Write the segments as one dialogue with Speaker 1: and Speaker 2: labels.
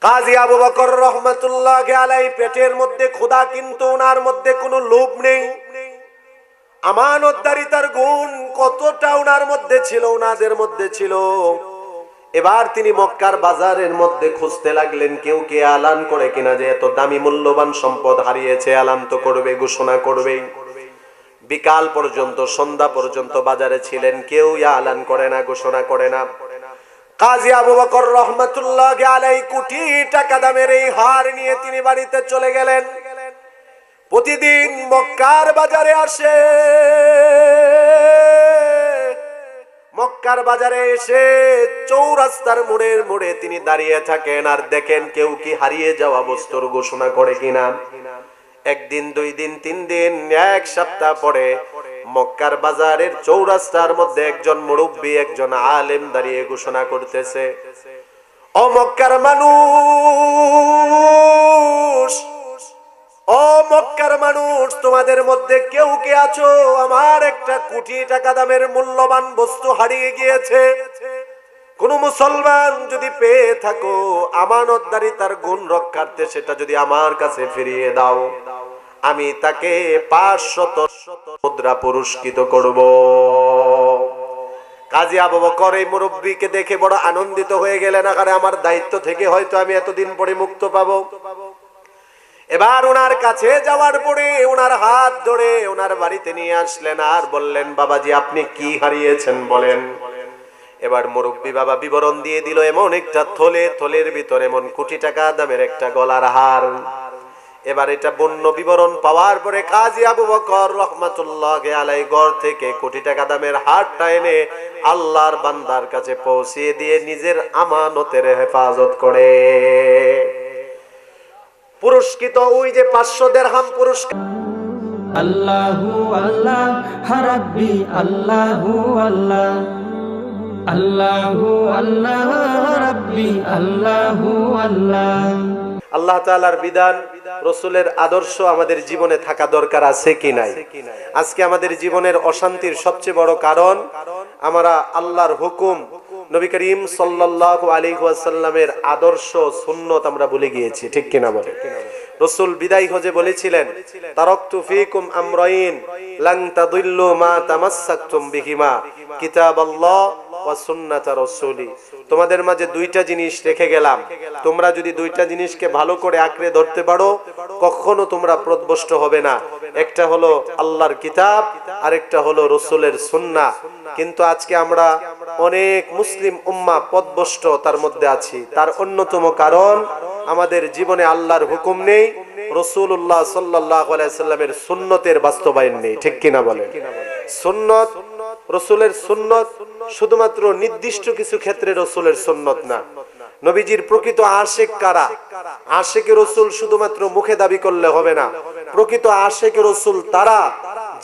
Speaker 1: কাজী আবু বকর রহমাতুল্লাহি আলাইহি পেটের মধ্যে ক্ষুধা, কিন্তু ওনার মধ্যে কোনো লোভ নেই। আমানতদারিতার গুণ কতটা ওনার মধ্যে ছিল, ওনাদের মধ্যে ছিল। এবার তিনি মক্কার বাজারের মধ্যে খুঁজতে লাগলেন কেউ কে এলান করে কিনা যে এত দামি মূল্যবান সম্পদ হারিয়েছে, এলান তো করবে, ঘোষণা করবে। বিকাল পর্যন্ত, সন্ধ্যা পর্যন্ত বাজারে ছিলেন, কেউ এলান করে না, ঘোষণা করে না। কাজী আবু বকর রহমাতুল্লাহি আলাইহি কোটি টাকা দামের এই হার নিয়ে তিনি বাড়িতে চলে গেলেন। প্রতিদিন মক্কার বাজারে আসে, মক্কার বাজারে এসে চৌরাস্তার মোড়ের মোড়ে তিনি দাঁড়িয়ে থাকেন আর দেখেন কেউ কি হারিয়ে যাওয়া বস্তুর ঘোষণা করে কিনা। একদিন, দুই দিন, তিন দিন, এক সপ্তাহ পরে মক্কার বাজারের চৌরাস্তার মধ্যে একজন মুরব্বী, একজন আলেম দাঁড়িয়ে ঘোষণা করতেছে, ও মক্কার মানুষ, ও মক্কার মানুষ, তোমাদের মধ্যে কেউ কে আছো? আমার একটা কোটি টাকা দামের মূল্যবান বস্তু হারিয়ে গিয়েছে। কোন মুসলমান যদি পেয়ে থাকো, আমানতদারিতার গুণ রক্ষার্থে সেটা যদি আমার কাছে ফিরিয়ে দাও, আমি তাকে 500 মুদ্রা পুরস্কৃত করব। কাজী আবু বকর এই মুরব্বীকে দেখে বড় আনন্দিত হয়ে গেলেন, আরে আমার দায়িত্ব থেকে হয়তো আমি এতদিন পরে মুক্ত পাবো। এবার ওনার কাছে যাওয়ার পরে ওনার হাত ধরে ওনার বাড়িতে নিয়ে আসলেন আর বললেন, বাবাজি আপনি কি হারিয়েছেন বলেন। এবার মুরব্বী বাবা বিবরণ দিয়ে দিল, এমন একটা থলে, থলের ভিতর এমন কোটি টাকা দামের একটা গলার হার। এবার এটা বন্য বিবরণ পাওয়ার পরে কাজী আবু বকর রহমাতুল্লাহি আলাইহি ঘর থেকে কোটি টাকা দামের হারটা এনে আল্লাহর বান্দার কাছে পৌঁছে দিয়ে নিজের আমানতের হেফাজত করে পুরস্কৃত ওই যে 500 দিরহাম পুরস্কার।
Speaker 2: আল্লাহু আল্লাহ রাব্বি আল্লাহু আল্লাহ, আল্লাহু আল্লাহ রাব্বি আল্লাহু আল্লাহ।
Speaker 1: আল্লাহ তাআলার বিধান, রাসূলের আদর্শ আমাদের জীবনে থাকা দরকার আছে কি নাই? আজকে আমাদের জীবনের অশান্তির সবচেয়ে বড় কারণ আমরা আল্লাহর হুকুম, নবী করিম সাল্লাল্লাহু আলাইহি ওয়াসাল্লামের আদর্শ সুন্নাত আমরা ভুলে গিয়েছি, ঠিক কিনা বলেন? রাসূল বিদায় হজে বলেছিলেন, তারাকতু ফীকুম আমরাইন লান তাদিল্লু মা তামাসসাকতুম বিহিমা, কিতাবাল্লাহ ওয়া সুন্নাত রাসূলি। তোমাদের মাঝে দুইটা জিনিস রেখে গেলাম, তোমরা যদি দুইটা জিনিসকে ভালো করে আঁকড়ে ধরতে পারো কখনো তোমরা পথভ্রষ্ট হবে না। একটা হলো আল্লাহর কিতাব, আরেকটা হলো রাসূলের সুন্নাহ। কিন্তু আজকে আমরা অনেক মুসলিম উম্মাহ পথভ্রষ্ট তার মধ্যে আছি। তার অন্যতম কারণ আমাদের জীবনে আল্লাহর হুকুম নেই, রাসূলুল্লাহ সাল্লাল্লাহু আলাইহি সাল্লামের সুন্নতের বাস্তবায়ন নেই, ঠিক কিনা বলেন? সুন্নত, রাসূলের সুন্নত শুধুমাত্র নির্দিষ্ট কিছু ক্ষেত্রে রাসূলের সুন্নত না। নবীজির প্রকৃত আশিক কারা? আশিকে রাসূল শুধুমাত্র মুখে দাবি করলে হবে না। প্রকৃত আশিকে রাসূল তারা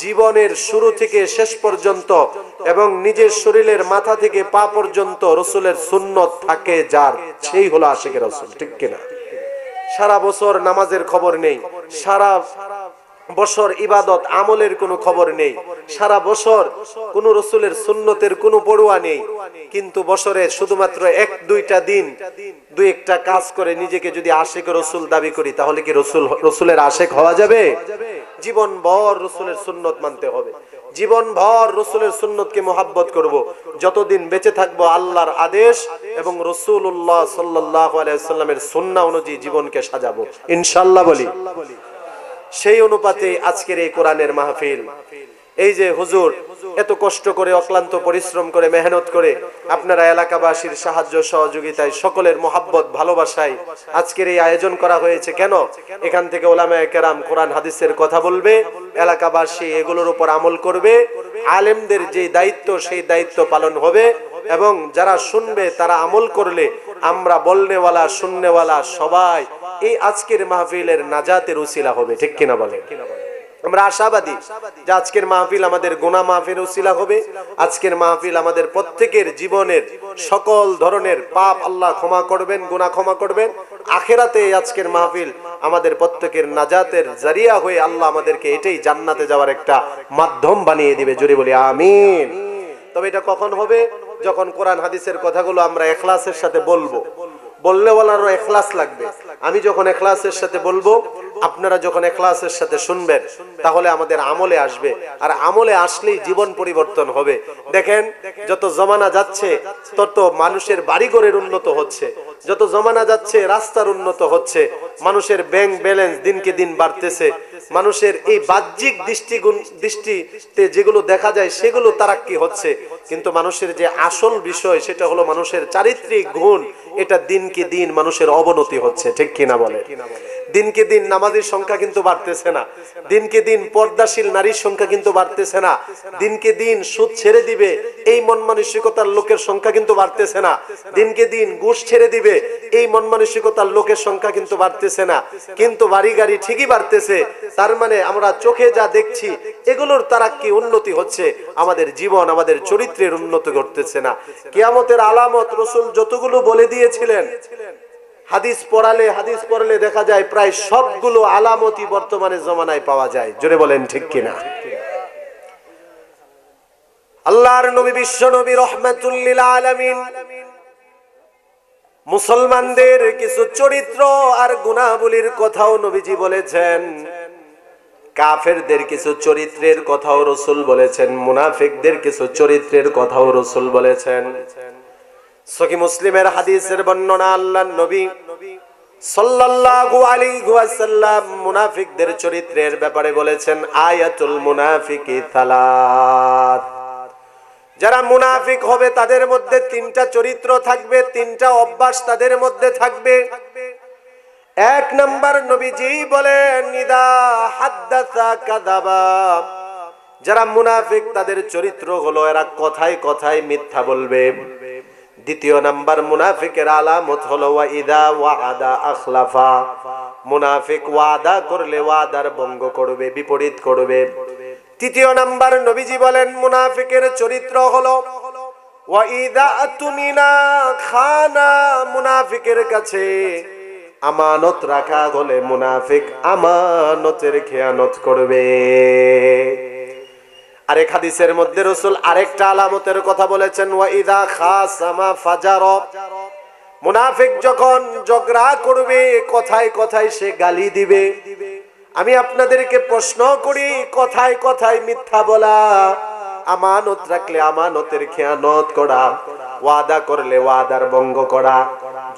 Speaker 1: জীবনের শুরু থেকে শেষ পর্যন্ত এবং নিজের শরীরের মাথা থেকে পা পর্যন্ত রাসূলের সুন্নত থাকে যার, সেই হলো আশিকে রাসূল, ঠিক কিনা? সারা বছর নামাজের খবর নেই, সারা বছর ইবাদত আমলের কোনো খবর নেই, সারা বছর কোন রাসূলের সুন্নতের কোনো পড়ুয়া নেই, কিন্তু বছরে শুধুমাত্র 1-2টা দিন দুই একটা কাজ করে নিজেকে যদি আশিক রাসূল দাবি করি, তাহলে কি রাসূলের আশিক হওয়া যাবে? জীবন ভর রাসূলের সুন্নত মানতে হবে, জীবন ভর রাসূলের সুন্নতকে মোহাব্বত করব। যতদিন বেঁচে থাকবো আল্লাহর আদেশ এবং রাসূলুল্লাহ সাল্লাল্লাহু আলাইহি ওয়াসাল্লামের সুন্নাহ অনুযায়ী জীবনকে সাজাবো ইনশাআল্লাহ বলি। সেই অনুপাতে আজকের এই কোরআনের মাহফিল, এই যে হুজুর এত কষ্ট করে অক্লান্ত পরিশ্রম করে মেহনত করে আপনারা এলাকাবাসীর সাহায্য সহযোগিতায় সকলের মোহাব্বত ভালোবাসায় আজকের এই আয়োজন করা হয়েছে। কেন? এখান থেকে উলামায়ে কেরাম কোরআন হাদিসের কথা বলবে, এলাকাবাসী এগুলোর উপর আমল করবে, আলেমদের যে দায়িত্ব সেই দায়িত্ব পালন হবে এবং যারা শুনবে তারা আমল করলে আমরা বলনেওয়ালা শুননেওয়ালা সবাই এই আজকের মাহফিলের নাজাতের উসিলা হবে, ঠিক কিনা বলেন? আমরা আশাবাদী যে আজকের মাহফিল আমাদের গুনাহ মাফের উসিলা হবে, আজকের মাহফিল আমাদের প্রত্যেকের জীবনের সকল ধরনের পাপ আল্লাহ ক্ষমা করবেন, গুনাহ ক্ষমা করবেন। আখিরাতে আজকের মাহফিল আমাদের প্রত্যেকের নাজাতের জারিয়া হয়ে আল্লাহ আমাদেরকে এটাই জান্নাতে যাওয়ার একটা মাধ্যম বানিয়ে দিবে, জোরে বলি আমিন। তবে এটা কখন হবে? যখন কোরআন হাদিসের কথাগুলো আমরা ইখলাসের সাথে বলবো, বললে বলারও ইখলাস লাগবে। আমি যখন ইখলাসের সাথে বলবো, আপনারা যখন ইখলাসের সাথে শুনবেন, তাহলে আমাদের আমলে আসবে, আর আমলে আসলেই জীবন পরিবর্তন হবে। দেখেন, যত জমানা যাচ্ছে তত মানুষের বাড়িঘরের উন্নত হচ্ছে, যত জমানা যাচ্ছে রাস্তার উন্নত হচ্ছে, মানুষের ব্যাংক ব্যালেন্স দিনকে দিন বাড়তেছে, মানুষের এই বাহ্যিক দৃষ্টিতে যেগুলো দেখা যায় সেগুলো তারাক্কি হচ্ছে, কিন্তু মানুষের যে আসল বিষয় সেটা হলো মানুষের চারিত্রিক গুণ, এটা দিনকে দিন মানুষের অবনতি হচ্ছে। ঠিক কিনা বলে? দিনকে দিন নামাজের সংখ্যা কিন্তু বাড়তেছে না, দিনকে দিন পর্দাশীল নারীর সংখ্যা কিন্তু বাড়তেছে না, দিনকে দিন সুদ ছেড়ে দিবে এই মন মানসিকতার লোকের সংখ্যা কিন্তু বাড়তেছে না, দিনকে দিন ঘুষ ছেড়ে দিবে এই মন মানসিকতার লোকের সংখ্যা কিন্তু বাড়তেছে না, কিন্তু বাড়ি গাড়ি ঠিকই বাড়তেছে। তার মানে আমরা চোখে যা দেখছি এগুলোর তারাক্কি উন্নতি হচ্ছে, আমাদের জীবন আমাদের চরিত্রের উন্নতি ঘটতেছে না। কিয়ামতের আলামত রাসূল যতগুলো বলে দিয়েছিলেন, হাদিস পড়ালে দেখা যায় প্রায় সবগুলো আলামতই বর্তমানে জমানায় পাওয়া যায়। জোরে বলেন ঠিক কিনা? আল্লাহর নবী বিশ্ব নবী রাহমাতুল লিল আলামিন মুসলমানদের কিছু চরিত্র আর গুনাহগুলির কথাও নবীজি বলেছেন, কাফেরদের কিছু চরিত্রের কথাও রাসূল বলেছেন, মুনাফিকদের কিছু চরিত্রের কথাও রাসূল বলেছেন। সহিহ মুসলিমের হাদিসের বর্ণনা, আল্লাহর নবী সাল্লাল্লাহু আলাইহি ওয়াসাল্লাম মুনাফিকদের চরিত্রের ব্যাপারে বলেছেন, আয়াতুল মুনাফিকি সালাত। যারা মুনাফিক হবে তাদের মধ্যে তিনটা চরিত্র থাকবে, তিনটা অভ্যাস তাদের মধ্যে থাকবে। এক নাম্বার নবীজি বলেন, ইদা হাদ্দাসা কাযাবা। যারা মুনাফিক তাদের চরিত্র হলো এরা কথায় কথায় মিথ্যা বলবে। দ্বিতীয় নাম্বার মুনাফিকের আলামত হলো ওয়া ইদা ওয়াদা আখলাফা। মুনাফিক ওয়াদা করলে ওয়াদার ভঙ্গ করবে, বিপরীত করবে। তৃতীয় নাম্বার নবীজি বলেন মুনাফিকের চরিত্র হলো ওয়া ইদা আতুমিনা খানা। মুনাফিকের কাছে আমানত রাখা হলে মুনাফিক আমানতের খেয়ানত করবে। আরেক হাদিসের মধ্যে রাসূল আরেকটা আলামতের কথা বলেছেন, ওয়া ইদা খাসামা ফাজার। মুনাফিক যখন ঝগড়া করবে কথায় কথায় সে গালি দিবে। আমি আপনাদেরকে প্রশ্ন করি, কথায় কথায় মিথ্যা বলা, আমানত রাখলে আমানতের খেয়ানত করা, ওয়াদা করলে ওয়াদার ভঙ্গ করা,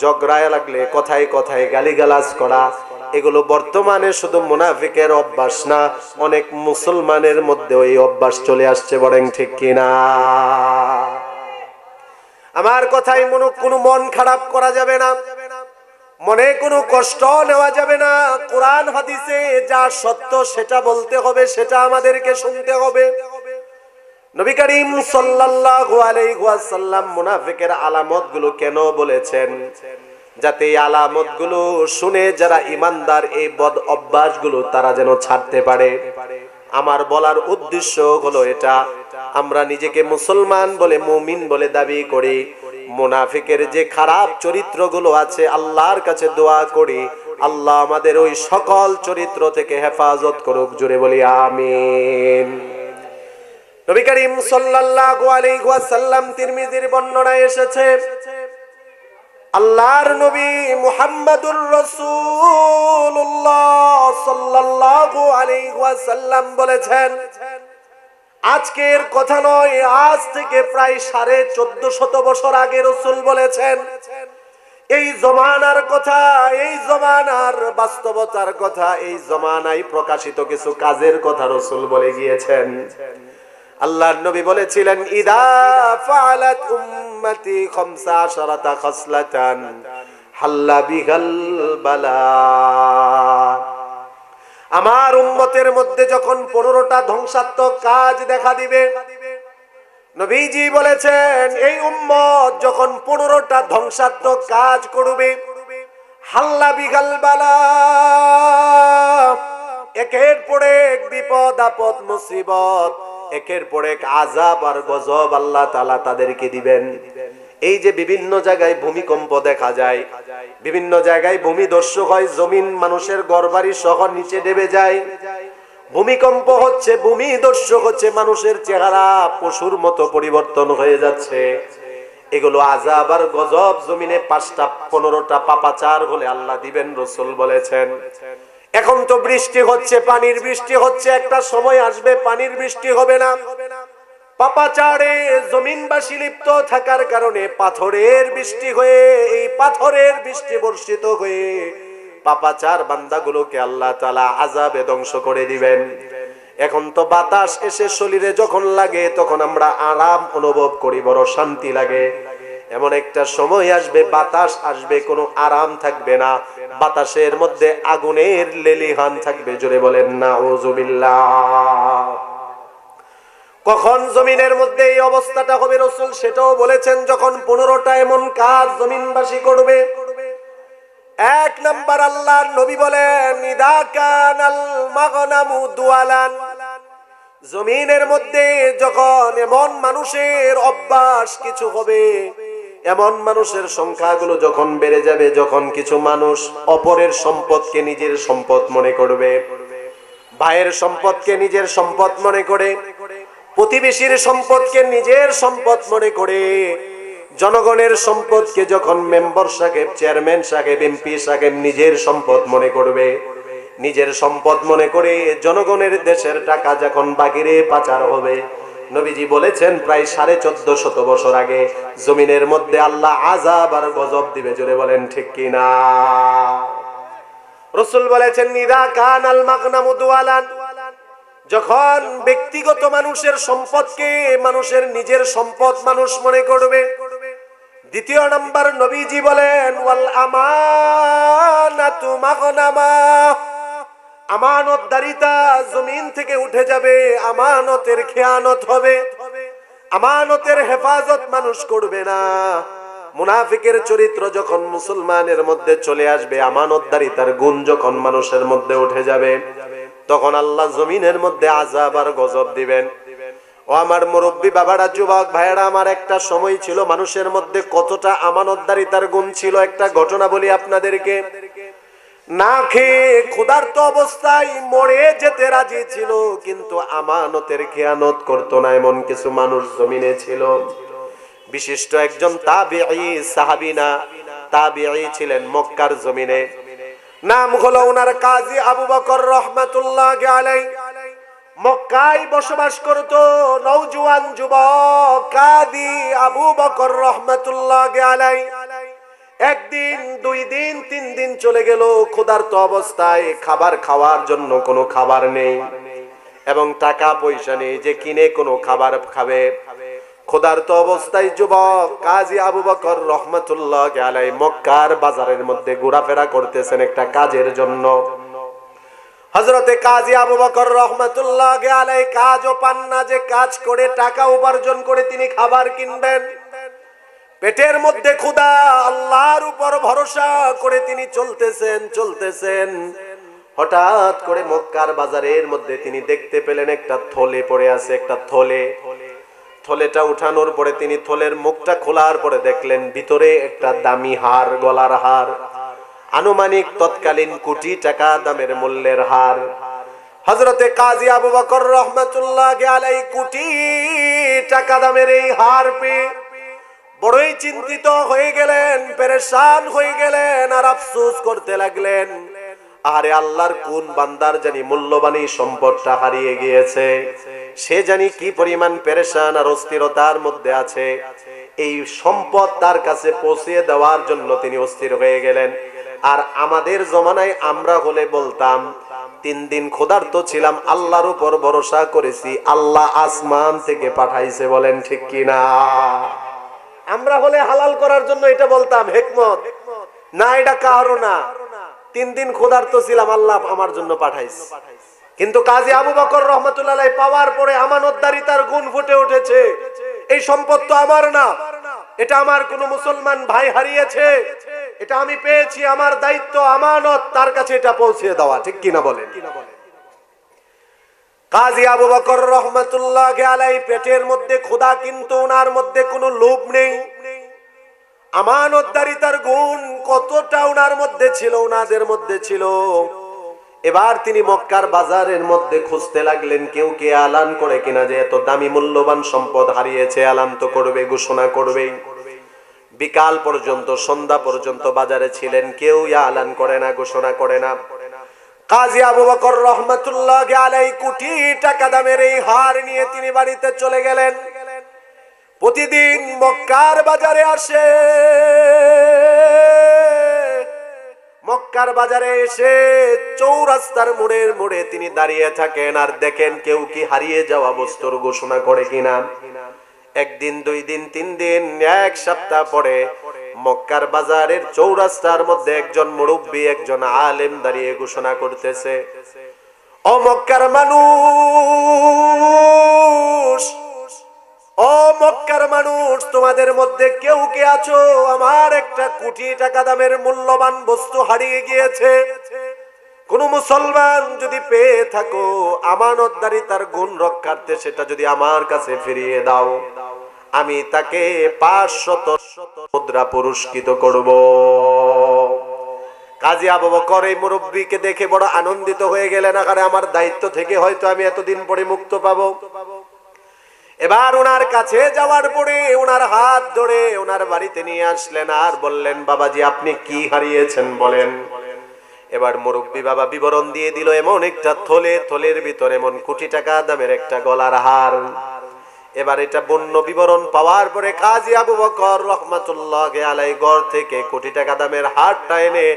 Speaker 1: ঝগড়ায় লাগলে কথায় কথায় গালিগালাজ করা, এগুলো বর্তমানে শুধু মুনাফিকের অভ্যাস না, অনেক মুসলমানের মধ্যে এই অভ্যাস চলে আসছে। বলেন ঠিক কিনা? আমার কথায় কোনো মন খারাপ করা যাবে না, মনে কোনো কষ্ট নেওয়া যাবে না। কোরআন হাদিসে যা সত্য সেটা বলতে হবে, সেটা আমাদেরকে শুনতে হবে। নবী করিম সাল্লাল্লাহু আলাইহি ওয়াসাল্লাম মুনাফিকের আলামতগুলো কেন বলেছেন? যাতে এই আলামতগুলো শুনে যারা ঈমানদার এই বদ অভ্যাসগুলো তারা যেন ছাড়তে পারে। আমার বলার উদ্দেশ্য হলো এটা, আমরা নিজেকে মুসলমান বলে মুমিন বলে দাবি করি, মুনাফিকের যে খারাপ চরিত্রগুলো আছে আল্লাহর কাছে দোয়া করি আল্লাহ আমাদের ওই সকল চরিত্র থেকে হেফাজত করুক। জোরে বলি আমিন। নবী করিম সাল্লাল্লাহু আলাইহি ওয়াসাল্লাম তিরমিজির বর্ণনায় এসেছে, আল্লাহর নবী মুহাম্মদুর রাসূলুল্লাহ সাল্লাল্লাহু আলাইহি ওয়াসাল্লাম বলেছেন, আজকের কথা নয়, আজ থেকে প্রায় 1450 বছর আগে রাসূল বলেছেন, এই জমানার কথা, এই জমানার বাস্তবতার কথা, এই জমানায় প্রকাশিত কিছু কাজের কথা রাসূল বলে গিয়েছেন। আল্লাহর নবী বলেছিলেন, ইদা ফাআলাত উম্মতি 15 খাসলাতান হাল্লা বিহাল বালা। আমার উম্মতের মধ্যে যখন 15টা ধ্বংসাত্মক কাজ দেখা দিবে, নবীজি বলেছেন এই উম্মত যখন 15টা ধ্বংসাত্মক কাজ করবে, হাল্লা বিহাল বালা, একের পর এক বিপদ আপদ মুসিবত, একের পর এক আযাব আর গজব আল্লাহ তাআলা তাদেরকে দিবেন। এই যে বিভিন্ন জায়গায় ভূমিকম্প দেখা যায়, বিভিন্ন জায়গায় ভূমিধস হয়, জমিন মানুষের ঘরবাড়ি সহ নিচে নেমে যায়, ভূমিকম্প হচ্ছে, ভূমিধস হচ্ছে, মানুষের চেহারা পশুর মতো পরিবর্তন হয়ে যাচ্ছে। এগুলো আযাব আর গজব জমিনে 5টা 15টা পাপাচার হলে আল্লাহ দিবেন, রাসূল বলেছেন। এখন তো বৃষ্টি হচ্ছে, পানির বৃষ্টি হচ্ছে, একটা সময় আসবে পানির বৃষ্টি হবে না। পাপাচারে জমিনবাসী লিপ্ত থাকার কারণে পাথরের বৃষ্টি হয়ে, এই পাথরের বৃষ্টি বর্ষিত হয়ে পাপাচার বান্দাগুলোকে আল্লাহ তাআলা আযাবে ধ্বংস করে দিবেন। এখন তো বাতাস এসে শরীরে যখন লাগে তখন আমরা আরাম অনুভব করি, বড় শান্তি লাগে। এমন একটা সময় আসবে, বাতাস আসবে, কোনো আরাম থাকবে না, বাতাসের মধ্যে আগুনের লেলিহান থাকবে। জোরে বলেন নাউযুবিল্লাহ। কখন জমিনের মধ্যে এই অবস্থাটা হবে রাসূল সেটাও বলেছেন, যখন 15টা এমন কাজ জমিনবাসী করবে। 1 নাম্বার আল্লাহর নবী বলেন, ইদা কানাল মাগনামু দুয়ালান, জমিনের মধ্যে যখন এমন মানুষের অভ্যাস কিছু হবে, এমন মানুষের সংখ্যাগুলো যখন বেড়ে যাবে, যখন কিছু মানুষ অপরের সম্পদকে নিজের সম্পদ মনে করবে, ভাইয়ের সম্পদকে নিজের সম্পদ মনে করে, প্রতিবেশীর সম্পদকে নিজের সম্পদ মনে করে, জনগণের সম্পদকে যখন মেম্বার সাহেব, চেয়ারম্যান সাহেব, এমপি সাহেব নিজের সম্পদ মনে করবে, নিজের সম্পদ মনে করে জনগণের দেশের টাকা যখন বাহিরে পাচার হবে, নবীজি বলেছেন প্রায় 1450 বছর আগে জমিনের মধ্যে আল্লাহ আযাব আর গজব দিবে। জোরে বলেন ঠিক কি না? রাসূল বলেছেন, ইদা কানাল মাগনামু দুয়ালান, যখন ব্যক্তিগত মানুষের সম্পদকে মানুষের নিজের সম্পদ মানুষ মনে করবে। 2 নাম্বার নবীজি বলেন, ওয়াল আমানাতু মাগনামা, আমানতদারিতা জমিন থেকে উঠে যাবে, আমানতের খেয়ানত হবে, আমানতের হেফাজত মানুষ করবে না। মুনাফিকের চরিত্র যখন মুসলমানের মধ্যে চলে আসবে, আমানতদারিতার গুণ যখন মানুষের মধ্যে উঠে যাবে, তখন আল্লাহ জমিনের মধ্যে আযাব আর গজব দিবেন। ও আমার মুরব্বী বাবারা, যুবক ভাইয়েরা, আমার একটা সময় ছিল মানুষের মধ্যে কতটা আমানতদারিতার গুণ ছিল। একটা ঘটনা বলি আপনাদেরকে। না খেয়ে ক্ষুধার্ত অবস্থায় মরে যেতে রাজি ছিল, কিন্তু আমানতের খেয়ানত করতো না, এমন কিছু মানুষ জমিনে ছিল। বিশিষ্ট একজন তাবিঈ, সাহাবী না, তাবিঈ ছিলেন মক্কার জমিনে। নাম হলো ওনার কাজী আবু বকর রহমাতুল্লাহি আলাইহি। মক্কায় বসবাস করত নওজোয়ান যুবক কাজী আবু বকর রহমাতুল্লাহি আলাইহি। একদিন, 2 দিন, 3 দিন চলে গেল, ক্ষুধার্ত অবস্থায়, খাবার খাওয়ার জন্য কোনো খাবার নেই এবং টাকা পয়সা নেই যে কিনে কোনো খাবার খাবে। ক্ষুধার্ত অবস্থায় যুবক কাজী আবু বকর রহমাতুল্লাহি আলাইহি মক্কার বাজারের মধ্যে ঘোরাফেরা করতেছেন একটা কাজের জন্য। হযরতে কাজী আবু বকর রহমাতুল্লাহি আলাইহি কাজও পান না যে কাজ করে টাকা উপার্জন করে তিনি খাবার কিনবেন। পেটের মধ্যে ক্ষুধা, আল্লাহর উপর ভরসা করে তিনি চলতেছেন। হঠাৎ করে মক্কার বাজারের মধ্যে তিনি দেখতে পেলেন একটা থলে পড়ে আছে, একটা থলেটা উঠানোর পরে তিনি থলের মুখটা খোলার পরে দেখলেন ভিতরে একটা দামি হার, গলার হার, আনুমানিক তৎকালীন কোটি টাকা দামের মূল্যের হার। হযরতে কাজী আবু বকর রহমাতুল্লাহি আলাইহি কোটি টাকা দামের এই হার পেয়ে বড়ই চিন্তিত হয়ে গেলেন, পেরেশান হয়ে গেলেন, আর আফসোস করতে লাগলেন, আরে আল্লাহর কোন বান্দার জানি মূল্যবান এই সম্পদটা হারিয়ে গিয়েছে, সে জানি কি পরিমাণ পেরেশান আর অস্থিরতার মধ্যে আছে। এই সম্পদ তার কাছে পৌঁছে দেওয়ার জন্য তিনি অস্থির হয়ে গেলেন। আর আমাদের জমানায় আমরা হলে বলতাম, 3 দিন ক্ষুধার্ত ছিলাম, আল্লাহর উপর ভরসা করেছি, আল্লাহ আসমান থেকে পাঠাইছে। বলেন ঠিক কিনা? আমরা হলে হালাল করার জন্য এটা বলতাম, হিকমত না, এটা কারো না, 3 দিন ক্ষুধার্ত ছিলাম, আল্লাহ আমার জন্য পাঠাইছে। কিন্তু কাজী আবু বকর রহমাতুল্লাহি আলাইহি পাওয়ার পরে আমানতদারিতার গুণ ফুটে উঠেছে। এই সম্পদ তো আমার না, এটা আমার কোন মুসলমান ভাই হারিয়েছে, এটা আমি পেয়েছি, আমার দায়িত্ব, আমানত তার কাছে এটা পৌঁছে দেওয়া। ঠিক কিনা বলেন? কাজী আবু বকর রহমাতুল্লাহি আলাইহি পেটের মধ্যে ক্ষুধা, কিন্তু ওনার মধ্যে কোনো লোভ নেই। আমানতদারিতার গুণ কতটা ওনার মধ্যে ছিল, ওনাদের মধ্যে ছিল। এবার তিনি মক্কার বাজারের মধ্যে খুঁজতে লাগলেন, কেউ কে এলান করে কিনা যে এত দামি মূল্যবান সম্পদ হারিয়েছে, এলান তো করবে, ঘোষণা করবে। বিকাল পর্যন্ত, সন্ধ্যা পর্যন্ত বাজারে ছিলেন, কেউ আলান করে না, ঘোষণা করে না। কাজী আবু বকর রহমাতুল্লাহি আলাইহি কোটি টাকা দামের এই হার নিয়ে তিনি বাড়িতে চলে গেলেন। প্রতিদিন মক্কার বাজারে আসে, মক্কার বাজারে এসে চৌরাস্তার মোড়ের মোড়ে তিনি দাঁড়িয়ে থাকেন আর দেখেন কেউ কি হারিয়ে যাওয়া বস্তুর ঘোষণা করে কিনা। একদিন, 2 দিন, 3 দিন, 1 সপ্তাহ পরে মক্কার বাজারের চৌরাস্তার মধ্যে একজন মুরব্বী, একজন আলেম দাঁড়িয়ে ঘোষণা করতেছে, ও মক্কার মানুষ, ও মক্কার মানুষ, তোমাদের মধ্যে কেউ কে আছো? আমার একটা কোটি টাকা দামের মূল্যবান বস্তু হারিয়ে গিয়েছে। কোন মুসলমান যদি পেয়ে থাকো, আমানতদারিতার গুণ রক্ষার্থে সেটা যদি আমার কাছে ফিরিয়ে দাও, আমি তাকে 500 মুদ্রা পুরস্কৃত করব। কাজী আবু বকর এই মুরব্বীকে দেখে বড় আনন্দিত হয়ে গেলেন, আরে আমার দায়িত্ব থেকে হয়তো আমি এতদিন পরে মুক্ত পাবো। এবার ওনার কাছে যাওয়ার পরে ওনার হাত ধরে ওনার বাড়িতে নিয়ে আসলেন আর বললেন, বাবাজি আপনি কি হারিয়েছেন বলেন। এবার মুরব্বী বাবা বিবরণ দিয়ে দিল, এমন একটা থলের ভিতরে এমন কোটি টাকা দামের একটা গলার হার। এবার এটা বন্য বিবরণ পাওয়ার পরে কাজী আবু বকর রহমাতুল্লাহি আলাইহি ঘর থেকে কোটি টাকা দামের হারটা এনে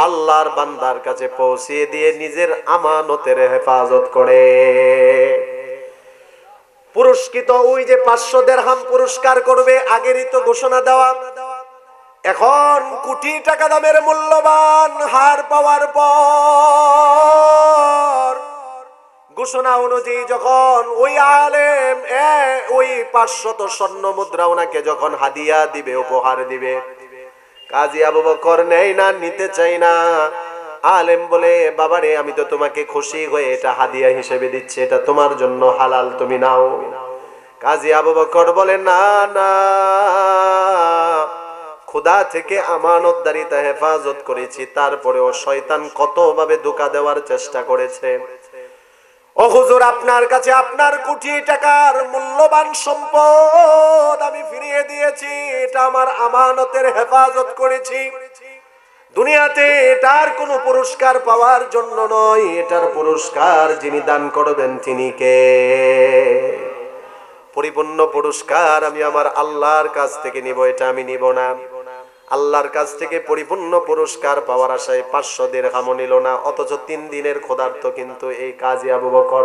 Speaker 1: আল্লাহর বান্দার কাছে পৌঁছিয়ে দিয়ে নিজের আমানতের হেফাজত করে। পুরস্কৃত ওই যে 500 দিরহাম পুরস্কার করবে, আগেরই তো ঘোষণা দেওয়া। এখন কোটি টাকা দামের মূল্যবান হার পাওয়ার পর ঘোষণা অনুযায়ী যখন ওই আলেম ওই 500 স্বর্ণ মুদ্রা ওনাকে যখন হাদিয়া দিবে, উপহার দিবে, কাজী আবু বকর নেই না, নিতে চাই না। আলেম বলে, বাবারে আমি তো তোমাকে খুশি হয়ে এটা হাদিয়া হিসেবে দিচ্ছি, এটা তোমার জন্য হালাল, তুমি নাও। কাজী আবু বকর বলে, না না, খোদা থেকে আমানতদারিতা হেফাজত করেছি, তারপরেও শয়তান কতভাবে ধোঁকা দেওয়ার চেষ্টা করেছে। ও হুজুর, আপনার কাছে আপনার কোটি টাকার মূল্যবান সম্পদ আমি ফিরিয়ে দিয়েছি, এটা আমার আমানতের হেফাজত করেছি। দুনিয়াতে এটার কোনো পুরস্কার পাওয়ার জন্য নয়, এটার পুরস্কার যিনি দান করবেন তিনি কে? পরিপূর্ণ পুরস্কার আমি আমার আল্লাহর কাছ থেকে নিব, এটা আমি নিব না। আল্লাহর কাছ থেকে পরিপূর্ণ পুরস্কার পাওয়ার আশায় 500 দিরহামও নিল না, অথচ 3 দিনের ক্ষুধার্ত কিন্তু এই কাজী আবু বকর।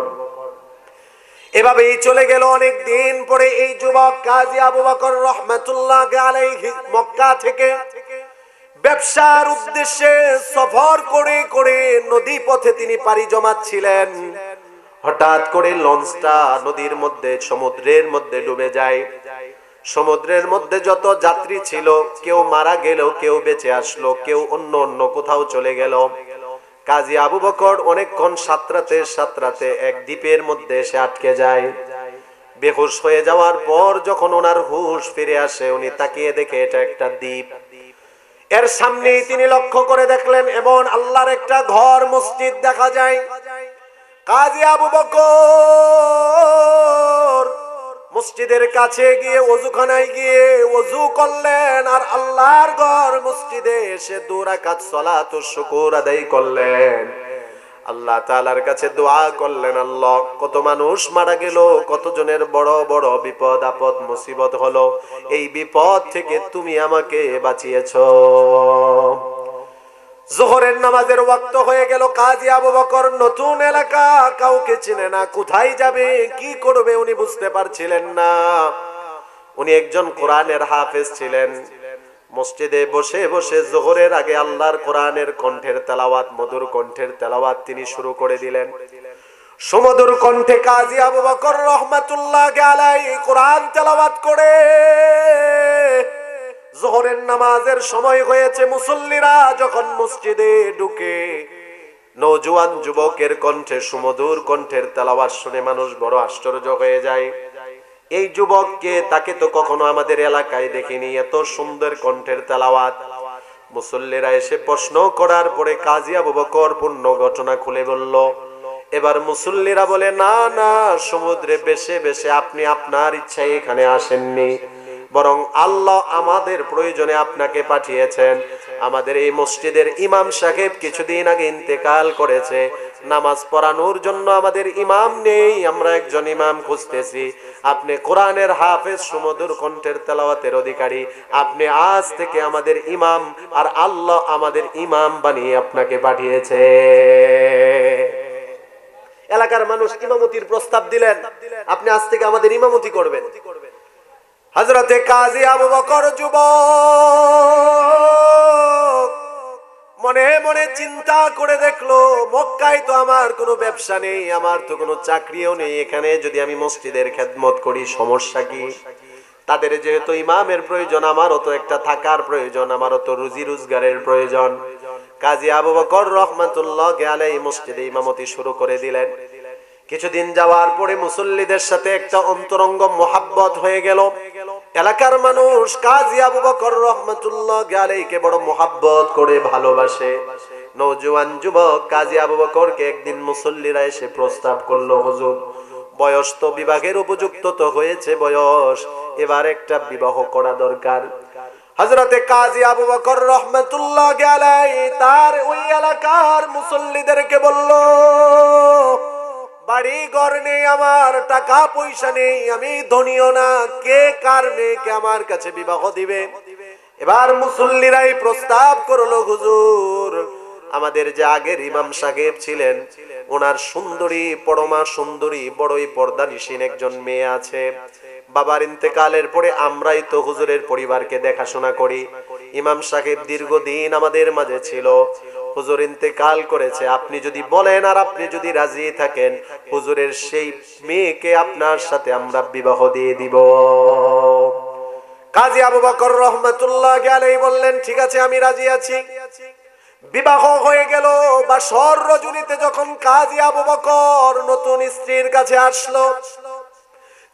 Speaker 1: এভাবেই চলে গেল। অনেক দিন পরে এই যুবক কাজী আবু বকর রহমাতুল্লাহি আলাইহি মক্কা থেকে ব্যবসার উদ্দেশ্যে সফর করে করে নদী পথে তিনি পাড়ি জমাচ্ছিলেন। হঠাৎ করে লঞ্চটা নদীর মধ্যে, সমুদ্রের মধ্যে ডুবে যায়। সমুদ্রের মধ্যে যত যাত্রী ছিল, কেউ মারা গেল, কেউ বেঁচে আসলো, কেউ অন্য অন্য কোথাও চলে গেল। কাজী আবু বকর অনেকক্ষণ সাঁতরাতে এক দ্বীপের মধ্যে এসে আটকে যায়। বেহুশ হয়ে যাওয়ার পর যখন ওনার হুঁশ ফিরে আসে, উনি তাকিয়ে দেখে এটা একটা দ্বীপ। এর সামনেই তিনি লক্ষ্য করে দেখলেন এমন আল্লাহর একটা ঘর, মসজিদ দেখা যায়। কাজী আবু বকর মসজিদের কাছে গিয়ে, ওযুখানায় গিয়ে ওযু করলেন আর আল্লাহর ঘর মসজিদে এসে 2 রাকাত সালাতুশ শুকর আদায় করলেন। আল্লাহ তাআলার কাছে দোয়া করলেন, আল্লাহ কত মানুষ মারা গেল, কত জনের বড় বড় বিপদ আপদ মুসিবত হলো, এই বিপদ থেকে তুমি আমাকে বাঁচিয়েছো। যোহরের নামাজের ওয়াক্ত হয়ে গেল। কাজী আবু বকর নতুন এলাকা, কাউকে চেনে না, কোথায় যাবে কি করবে উনি বুঝতে পারছিলেন না। উনি একজন কোরআনের হাফেজ ছিলেন। মসজিদে বসে বসে যোহরের আগে আল্লাহর কোরআনের কণ্ঠের তেলাওয়াত, মধুর কণ্ঠের তেলাওয়াত তিনি শুরু করে দিলেন। সুমধুর কণ্ঠে কাজী আবু বকর রহমাতুল্লাহি আলাইহি কোরআন তেলাওয়াত করে যোহরের নামাজের সময় হয়েছে। মুসল্লিরা যখন মসজিদে ঢুকে, নওজোয়ান যুবকের কণ্ঠে, সুমধুর কণ্ঠের তেলাওয়াত শুনে মানুষ বড় আশ্চর্য হয়ে যায়। এই যুবককে, তাকে তো কখনো আমাদের এলাকায় দেখিনি, এত সুন্দর কণ্ঠের তেলাওয়াত। মুসল্লিরা এসে প্রশ্ন করার পরে কাজী আবু বকর পূর্ণ ঘটনা খুলে বলল। এবার মুসল্লিরা বলে, না না, সমুদ্রে বেশে বেশে আপনি আপনার ইচ্ছায় এখানে আসেননি। বরং আল্লাহ আমাদের প্রয়োজনে আপনাকে পাঠিয়েছেন। আমাদের এই মসজিদের ইমাম সাহেব কিছুদিন আগে ইন্তেকাল করেছে। নামাজ পড়ানোর জন্য আমাদের ইমাম নেই, আমরা একজন ইমাম খুঁজতেছি। আপনি কোরআনের হাফেজ, সুমধুর কণ্ঠের তেলাওয়াতের অধিকারী, আপনি আজ থেকে আমাদের ইমাম, আর আল্লাহ আমাদের ইমাম বানিয়ে আপনাকে পাঠিয়েছে। এলাকার মানুষ ইমামতির প্রস্তাব দিলেন, আপনি আজ থেকে আমাদের ইমামতি করবেন। হযরতে কাজী আবু বকর যুবক মনে মনে চিন্তা করে দেখলো, মক্কায় তো আমার কোনো ব্যবসা নেই, আমার তো কোনো চাকরিও নেই, এখানে যদি আমি মসজিদের খেদমত করি সমস্যা কি? তাদের যেহেতু ইমামের প্রয়োজন, আমারও তো একটা থাকার প্রয়োজন, আমারও তো রুজি রোজগারের প্রয়োজন। কাজী আবু বকর রাহমাতুল্লাহি আলাইহি মসজিদে ইমামতি শুরু করে দিলেন। কিছুদিন যাওয়ার পরে মুসল্লিদের সাথে একটা অন্তরঙ্গ মোহাব্বত হয়ে গেল। এলাকার মানুষ কাজী আবু বকর রাহমাতুল্লাহি আলাইহিকে বড় মোহাব্বত করে ভালোবাসে। নওজোয়ান যুবক কাজী আবু বকরকে একদিন মুসল্লিরা এসে প্রস্তাব করলো, হুজুর বয়স তো বিবাহের উপযুক্ত তো হয়েছে বয়স, এবার একটা বিবাহ করা দরকার। হযরতে কাজী আবু বকর রাহমাতুল্লাহি আলাইহি তার ওই এলাকার মুসল্লিদেরকে বলল, বাড়ি ঘর নেই আমার, টাকা পয়সা নেই, আমি ধনীও না, কে কার মেয়েকে আমার কাছে বিবাহ দিবে? এবার মুসল্লিরাই প্রস্তাব করলো, হুজুর আমাদের যে আগের ইমাম সাহেব ছিলেন, ওনার সুন্দরী, পরমা সুন্দরী, বড়ই পর্দানিশীন একজন মেয়ে আছে। বাবার ইন্তেকালের পরে আমরাই তো হুজুরের পরিবারকে দেখাশোনা করি। ইমাম সাহেব দীর্ঘদিন আমাদের মাঝে ছিল, হুজুর ইন্তেকাল করেছে, আপনি যদি বলেন আর আপনি যদি রাজি থাকেন, হুজুরের সেই মেয়েকে আপনার সাথে আমরা বিবাহ দিয়ে দিব। কাজী আবু বকর রাহমাতুল্লাহি আলাইহি বললেন, ঠিক আছে আমি রাজি আছি। বিবাহ হয়ে গেল। বাসর রজনীতে যখন কাজী আবু বকর নতুন স্ত্রীর কাছে আসলো,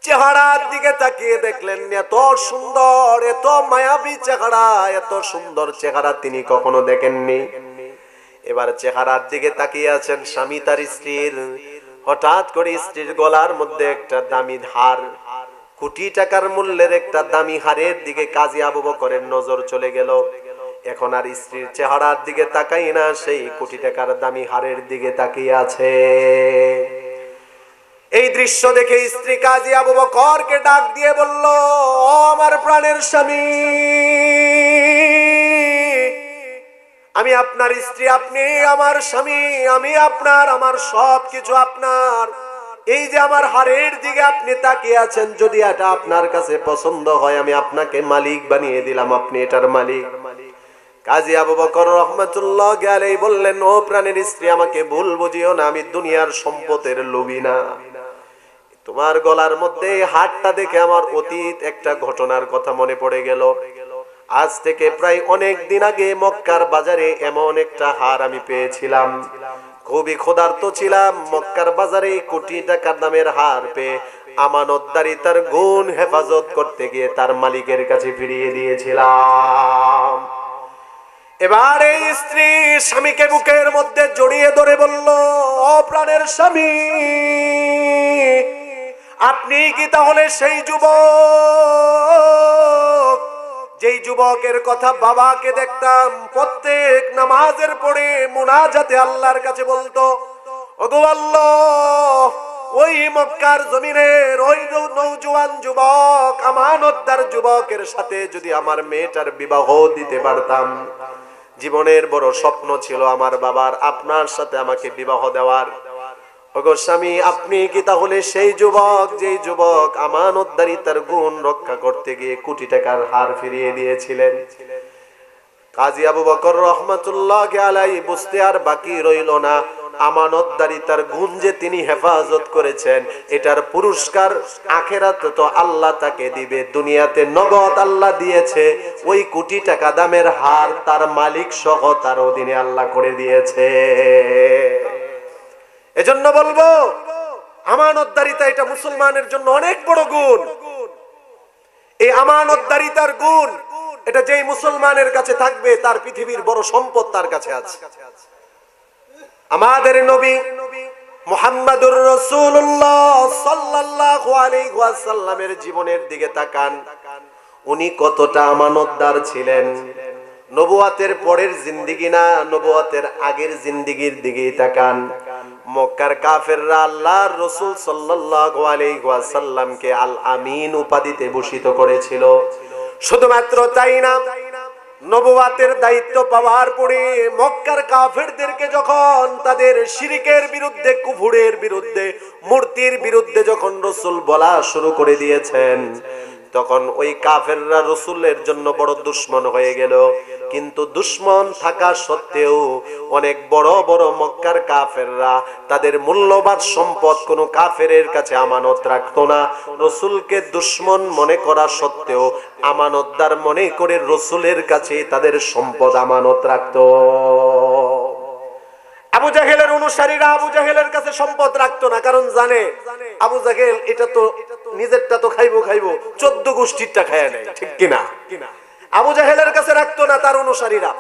Speaker 1: চেহারার দিকে তাকিয়ে দেখলেন এত সুন্দর, এত মায়াবী চেহারা, এত সুন্দর চেহারা তিনি কখনো দেখেননি। এবার চেহারার দিকে তাকিয়ে আছেন স্বামী তার স্ত্রীর। হঠাৎ করে স্ত্রীর গলার মধ্যে একটা দামি হার, কোটি টাকার মূল্যের একটা দামি হারের দিকে কাজী আবু বকরের নজর চলে গেল। এখন আর স্ত্রীর চেহারার দিকে তাকাই না, সেই কোটি টাকার দামি হারের দিকে তাকিয়ে আছে। এই দৃশ্য দেখে স্ত্রী কাজী আবু বকরকে ডাক দিয়ে বলল, ও আমার প্রাণের স্বামী, আমি আপনার স্ত্রী, আপনি আমার স্বামী, আমি আপনার, আমার সবকিছু আপনার। এই যে আমার হারের দিকে আপনি তাকিয়ে আছেন, যদি এটা আপনার কাছে পছন্দ হয় আমি আপনাকে মালিক বানিয়ে দিলাম, আপনি এটার মালিক। কাজী আবু বকর রাহমাতুল্লাহি আলাইহি বললেন, ও প্রাণের স্ত্রী, আমাকে ভুল বুঝিও না, আমি দুনিয়ার সম্পদের লোভী না। তোমার গলার মধ্যে হারটা দেখে আমার অতীত একটা ঘটনার কথা মনে পড়ে গেল। আজ থেকে প্রায় অনেক দিন আগে মক্কার বাজারে এমন একটা হার আমি পেয়েছিলাম। খুবই ক্ষুধার্ত ছিলাম, মক্কার বাজারে কোটি টাকার দামের হার পেয়ে আমানতদারিতার গুণ হেফাজত করতে গিয়ে তার মালিকের কাছে ফিরিয়ে দিয়েছিলাম। এবার এই স্ত্রী স্বামীকে বুকের মধ্যে জড়িয়ে ধরে বলল, ও প্রাণের স্বামী, আপনি কি তাহলে সেই যুবক, যেই যুবকের কথা বাবাকে দেখতাম প্রত্যেক নামাজের পরে মুনাজাতে আল্লাহর কাছে বলতো, ওগো আল্লাহ, ওই মক্কার জমিনের ওই নওজোয়ান যুবক, আমানতদার যুবকের সাথে যদি আমার মেয়েটার বিবাহ দিতে পারতাম। জীবনের বড় স্বপ্ন ছিল আমার বাবার আপনার সাথে আমাকে বিবাহ দেওয়ার। ওগো স্বামী, আপনি কি তাহলে সেই যুবক, যেই যুবক আমানতদারিতার গুণ রক্ষা করতে গিয়ে কোটি টাকার হার ফিরিয়ে দিয়েছিলেন? কাজী আবু বকর রাহমাতুল্লাহি আলাইহি বুঝতে আর বাকি রইল না, আমানতদারিতার গুণ যে তিনি হেফাজত করেছেন, এটার পুরস্কার আখিরাতে তো আল্লাহ তাকে দিবে, দুনিয়াতে নগদ আল্লাহ দিয়েছে। ওই কোটি টাকা দামের হার তার মালিক সহ তার অধীনে আল্লাহ করে দিয়েছে। এজন্য বলবো, আমানতদারিতা এটা মুসলমানের জন্য অনেক বড় গুণ। এই আমানতদারিতার গুণ, এটা যেই মুসলমানের কাছে থাকবে তার পৃথিবীর বড় সম্পদ তার কাছে আছে। আমাদের নবী মুহাম্মাদুর রাসূলুল্লাহ সাল্লাল্লাহু আলাইহি ওয়াসাল্লামের জীবনের দিকে তাকান। উনি কতটা আমানতদার ছিলেন। নবুয়াতের পরের জিন্দেগি না, নবুয়াতের আগের জিন্দেগির দিকে তাকান। মক্কার কাফেররা আল্লাহর রাসূল সাল্লাল্লাহু আলাইহি ওয়াসাল্লামকে আল আমিন উপাধিতে ভূষিত করেছিল। শুধুমাত্র তাই না, নবুয়াতের দায়িত্ব পাওয়ার পরে মক্কার কাফেরদেরকে যখন তাদের শিরকের বিরুদ্ধে, কুফুরের বিরুদ্ধে, মূর্তির বিরুদ্ধে যখন রাসূল বলা শুরু করে দিয়েছেন, তখন ওই কাফেররা রাসূলের জন্য বড় দুশমন হয়ে গেল। কিন্তু দুশমন থাকা সত্ত্বেও অনেক বড় বড় মক্কার কাফেররা তাদের মূল্যবান সম্পদ কোনো কাফেরের কাছে আমানত রাখতো না। রাসূলকে দুশমন মনে করা সত্ত্বেও আমানতদার মনে করে রাসূলের কাছে তাদের সম্পদ আমানত রাখতো। আবু জাহেলের অনুসারীরা আবু জাহেলের কাছে সম্পদ রাখতো না, কারণ জানে আবু জাহেল এটা তো নিজেরটা তো খাইবো 14 গোষ্ঠীরটা খায় নাই, ঠিক কিনা? আবু জাহেলের কাছে রাখতো না তার অনুসারীরা।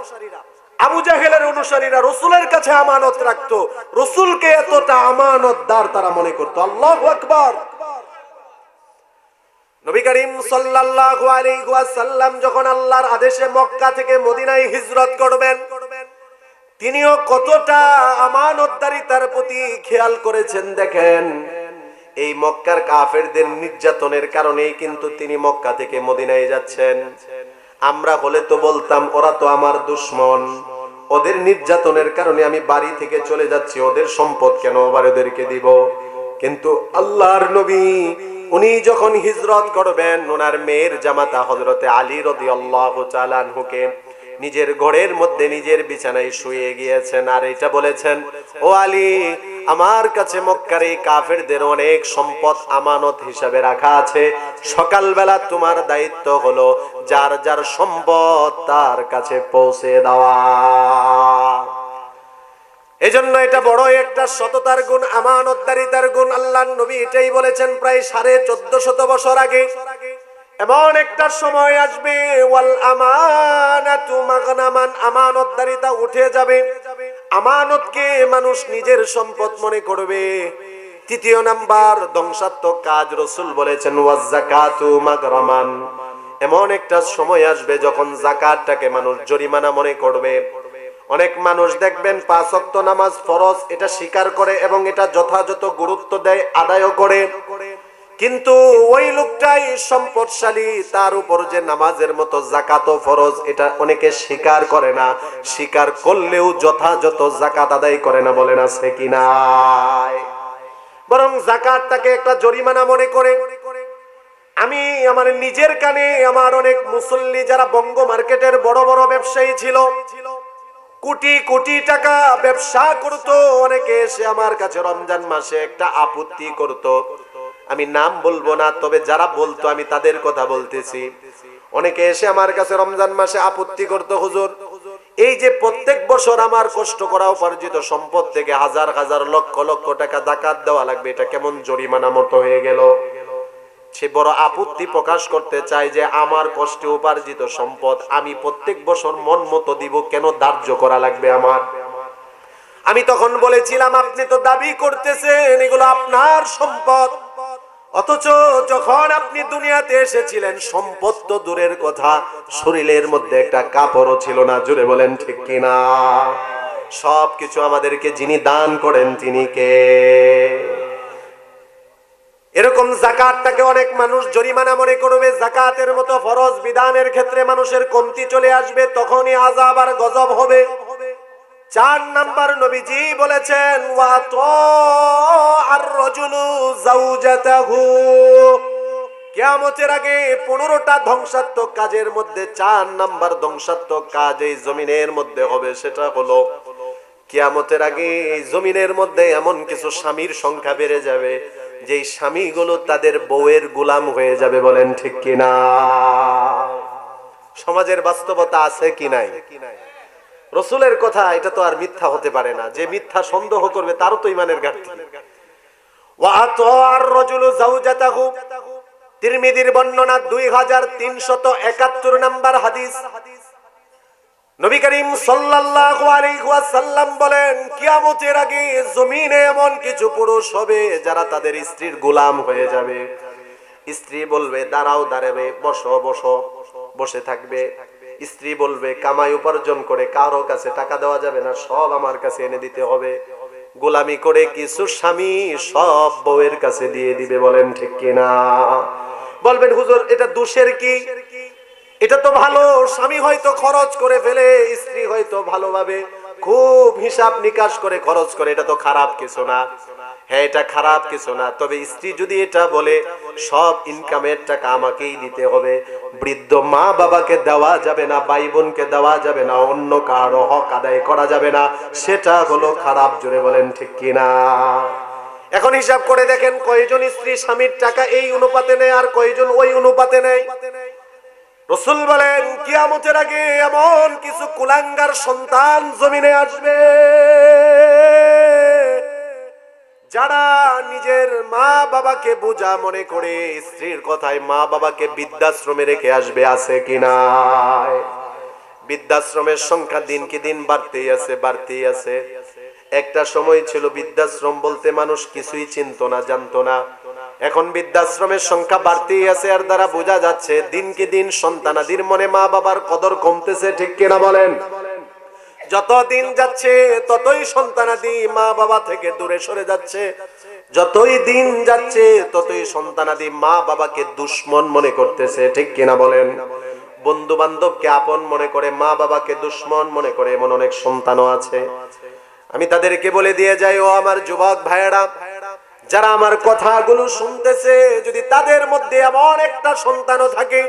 Speaker 1: আবু জাহেলের অনুসারীরা রাসূলের কাছে আমানত রাখতো। রাসূলকে এতটা আমানতদার তারা মনে করতো। আল্লাহু আকবার। নবী করিম সাল্লাল্লাহু আলাইহি ওয়াসাল্লাম যখন আল্লাহর আদেশে মক্কা থেকে মদিনায় হিজরত করবেন, তিনিও কতটা আমানতদারিতার প্রতি খেয়াল করেছেন দেখেন। এই মক্কার কাফেরদের নির্যাতনের কারণেই কিন্তু তিনি মক্কা থেকে মদিনায় যাচ্ছেন। আমরা হলে তো বলতাম ওরা তো আমার দুশমন, ওদের নির্যাতনের কারণে আমি বাড়ি থেকে চলে যাচ্ছি, ওদের সম্পদ কেন আবার ওদেরকে দিব? কিন্তু আল্লাহর নবী উনি যখন হিজরত করবেন, ওনার মেয়ের জামাতা হযরতে আলী রাদিয়াল্লাহু তাআলা আনহুকে নিজের ঘরের মধ্যে নিজের বিছানায় শুয়ে গিয়েছেন আর এটা বলেছেন, ও আলী, আমার কাছে মক্কার এই কাফেরদের অনেক সম্পদ আমানত হিসাবে রাখা আছে। সকালবেলা তোমার দায়িত্ব হলো যার যার সম্পদ তার কাছে পৌঁছে দেওয়া। এজন্য এটা বড় একটা সততার গুণ, আমানতদারিতার গুণ। আল্লাহর নবী এটাই বলেছেন প্রায় 1450 বছর আগে। এমন একটা সময় আসবে ওয়াল আমানাতু মাগনামান, আমানতদারিতা উঠে যাবে, আমানতকে মানুষ নিজের সম্পদ মনে করবে। তৃতীয় নাম্বার ধ্বংসাত্মক কাজ, রাসূল বলেছেন ওয়াজ যাকাতু মাগরামান, এমন একটা সময় আসবে যখন যাকাতটাকে মানুষ জরিমানা মনে করবে। অনেক মানুষ দেখবেন 5 ওয়াক্ত নামাজ ফরজ এটা স্বীকার করে এবং এটা যথাযথ গুরুত্ব দেয়, আদায়ও করে, কিন্তু ওই লোকটাই সম্পদশালী, তার উপর যে নামাজের মতো যাকাত ও ফরজ এটা অনেকে স্বীকার করে না, স্বীকার করলেও যথাযথ যাকাত আদায় করে না। বলেন আছে কি নাই? বরং যাকাতটাকে একটা জরিমানা মনে করে। আমি আমার নিজের কানে, আমার অনেক মুসল্লি যারা বঙ্গ মার্কেটের বড় বড় ব্যবসায়ী ছিল, কোটি কোটি টাকা ব্যবসা করত, অনেকে এসে আমার কাছে রমজান মাসে একটা আপত্তি করত। আমি নাম বলবো না, তবে যারা বলতো আমি তাদের কথা বলতেছি। অনেকে এসে আমার কাছে রমজান মাসে আপত্তি করত, হুজুর এই যে প্রত্যেক বছর আমার কষ্ট করা উপার্জিত সম্পদ থেকে হাজার হাজার লক্ষ লক্ষ টাকা যাকাত দেওয়া লাগবে, এটা কেমন জরিমানা মতো হয়ে গেল। সে বড় আপত্তি প্রকাশ করতে চায় যে আমার কষ্টে উপার্জিত সম্পদ আমি প্রত্যেক বছর মন মতো দিব, কেন ধার্য করা লাগবে আমার? আমি তখন বলেছিলাম আপনি তো দাবি করতেছেন এগুলো আপনার সম্পদ, অথচ যখন আপনি দুনিয়াতে এসেছিলেন সম্পদ তো দূরের কথা, শরীরের মধ্যে একটা কাপড়ও ছিল না। জোরে বলেন ঠিক কিনা? সবকিছু আমাদেরকে যিনি দান করেন তিনি কে? এরকম যাকাতটাকে অনেক মানুষ জরিমানা মনে করবে। যাকাতের মতো ফরজ বিধানের ক্ষেত্রে মানুষের কমতি চলে আসবে, তখনই আযাব আর গজব হবে। 4 নাম্বার নবীজি বলেছেন ওয়া তা'আর রাজুলু যাওজাতাহু, কিয়ামতের আগে 15টা ধ্বংসাত্মক কাজের মধ্যে 4 নাম্বার ধ্বংসাত্মক কাজ এই জমিনের মধ্যে হবে। সেটা হলো কিয়ামতের আগে এই জমিনের মধ্যে এমন কিছু স্বামীর সংখ্যা বেড়ে যাবে যেই স্বামীগুলো তাদের বউয়ের গোলাম হয়ে যাবে। বলেন ঠিক কিনা? সমাজের বাস্তবতা আছে কি নাই? রাসূলের কথা এটা তো আর মিথ্যা হতে পারে না। যে মিথ্যা সন্দেহ করবে তারও তো ঈমানের ঘাটতি। ওয়া আতা'আর রাজুলু যাওজাতাহু, তিরমিজির বর্ণনা 2371 নাম্বার হাদিস। নবী করিম সাল্লাল্লাহু আলাইহি ওয়াসাল্লাম বলেন কিয়ামতের আগে জমিনে এমন কিছু পুরুষ হবে যারা তাদের স্ত্রীর গোলাম হয়ে যাবে। স্ত্রী বলবে দাঁড়াও, দাঁড়াবে, বসো বসো, বসে থাকবে। স্ত্রী বলবে কামাই উপার্জন করে কারো কাছে টাকা দেওয়া যাবে না, সব আমার কাছে এনে দিতে হবে। গোলামি করে কিছু স্বামী সব বউয়ের কাছে দিয়ে দিবে, বলেন ঠিক কিনা? বলবেন হুজুর এটা দোষের কি? এটা তো ভালো, স্বামী হয়তো খরচ করে ফেলে, স্ত্রী হয়তো ভালোভাবে খুব হিসাব নিকাশ করে খরচ করে, এটা তো খারাপ কিছু না। হ্যাঁ, এটা খারাপ কিছু না। তবে স্ত্রী যদি এটা বলে সব ইনকামের টাকা আমাকেই দিতে হবে, বৃদ্ধ মা বাবাকে দেওয়া যাবে না, ভাই বোনকে দেওয়া যাবে না, অন্য কারো হক আদায় করা যাবে না, সেটা হলো খারাপ। জোরে বলেন ঠিক কিনা? এখন হিসাব করে দেখেন কয়জন স্ত্রী স্বামীর টাকা এই অনুপাতে নেয় আর কয়জন ওই অনুপাতে নেয়। রাসূল বলেন কিয়ামতের আগে এমন কিছু কুলাঙ্গার সন্তান জমিনে আসবে যারা নিজের মা বাবাকে বোঝা মনে করে স্ত্রীর কথায় মা বাবাকে বৃদ্ধাশ্রমে রেখে আসবে। আছে কিনা? বৃদ্ধাশ্রমের সংখ্যা দিনকে দিন বাড়তেই আছে। একটা সময় ছিল বৃদ্ধাশ্রম বলতে মানুষ কিছুই চিনতো না, জানতো না। এখন বৃদ্ধাশ্রমের সংখ্যা বাড়তেই আছে, আর দ্বারা বোঝা যাচ্ছে দিনকে দিন সন্তানাদির মনে মা বাবার কদর কমতেছে। ঠিক কিনা বলেন? যত দিন যাচ্ছে ততই সন্তানাদি মা বাবা থেকে দূরে সরে যাচ্ছে, যতই দিন যাচ্ছে ততই সন্তানাদি মা বাবাকে দুশ্মন মনে করতেছে। ঠিক কিনা বলেন? বন্ধু বান্ধবকে আপন মনে করে মা বাবাকে দুশ্মন মনে করে, এমন অনেক সন্তানও আছে। আমি তাদেরকে বলে দিয়ে যাই, ও আমার যুবক ভাইয়েরা, যারা আমার কথাগুলো শুনতেছে, যদি তাদের মধ্যে এমন একটা সন্তানও থাকে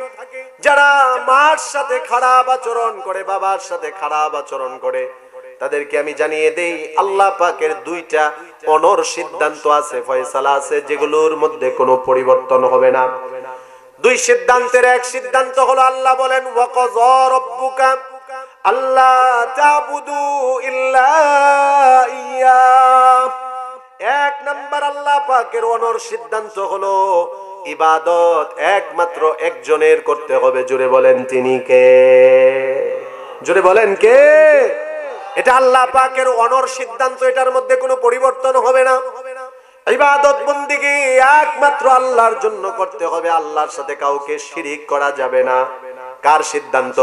Speaker 1: যারা মার সাথে খারাপ আচরণ করে, বাবার সাথে খারাপ আচরণ করে, তাদেরকে আমি জানিয়ে দেই আল্লাহ পাকের দুইটা অনর সিদ্ধান্ত আছে, ফয়সালা আছে, যেগুলোর মধ্যে কোনো পরিবর্তন হবে না। দুই সিদ্ধান্তের এক সিদ্ধান্ত হলো আল্লাহ বলেন ওয়াকাযা রাব্বুকা আল্লা তা'বুদু ইল্লা ইয়্যা। এক নাম্বার আল্লাহ পাকের অনর সিদ্ধান্ত হলো ইবাদত একমাত্র একজনের করতে হবে। জোরে বলেন তিনি কে? জোরে বলেন কে? এটা আল্লাহ পাকের অনর সিদ্ধান্ত, এটার মধ্যে কোনো পরিবর্তন হবে না। ইবাদত বন্দেগী একমাত্র আল্লাহর জন্য করতে হবে, আল্লাহর সাথে কাউকে শিরিক করা যাবে না। কার সিদ্ধান্ত?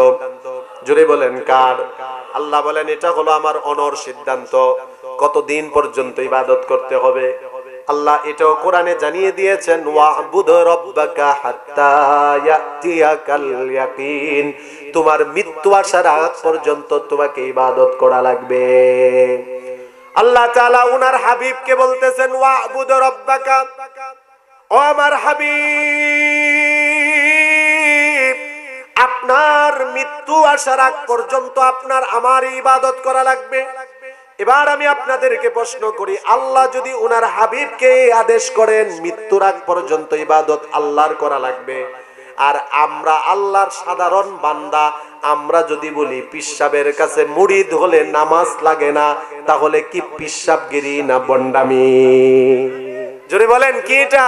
Speaker 1: জোরে বলেন কার? আল্লাহ বলেন এটা হলো আমার অনর সিদ্ধান্ত। কতদিন পর্যন্ত ইবাদত করতে হবে আল্লাহ এটাও কোরআনে জানিয়ে দিয়েছেন, ওয়া'বুদ রাব্বাকা হাত্তা ইয়াতিয়াকাল ইয়াকিন। তোমার মৃত্যু আসার আগ পর্যন্ত তোমাকে ইবাদত করা লাগবে। আল্লাহ তাআলা ওনার হাবিবকে বলতেছেন ওয়া'বুদ রাব্বাকা, ও আমার হাবিব, আপনার মৃত্যু আসার আগ পর্যন্ত আপনার আমার ইবাদত করা লাগবে। এবার আমি আপনাদেরকে প্রশ্ন করি, আল্লাহ যদি ওনার হাবিবকে আদেশ করেন মৃত্যুর আগ পর্যন্ত ইবাদত আল্লাহর করা লাগবে, আর আমরা আল্লাহর সাধারণ বান্দা, আমরা যদি বলি পিশাবের কাছে মুরিদ হলে নামাজ লাগে না, তাহলে কি পিশাবগিরি না বন্ডামি? জোরে বলেন কি এটা?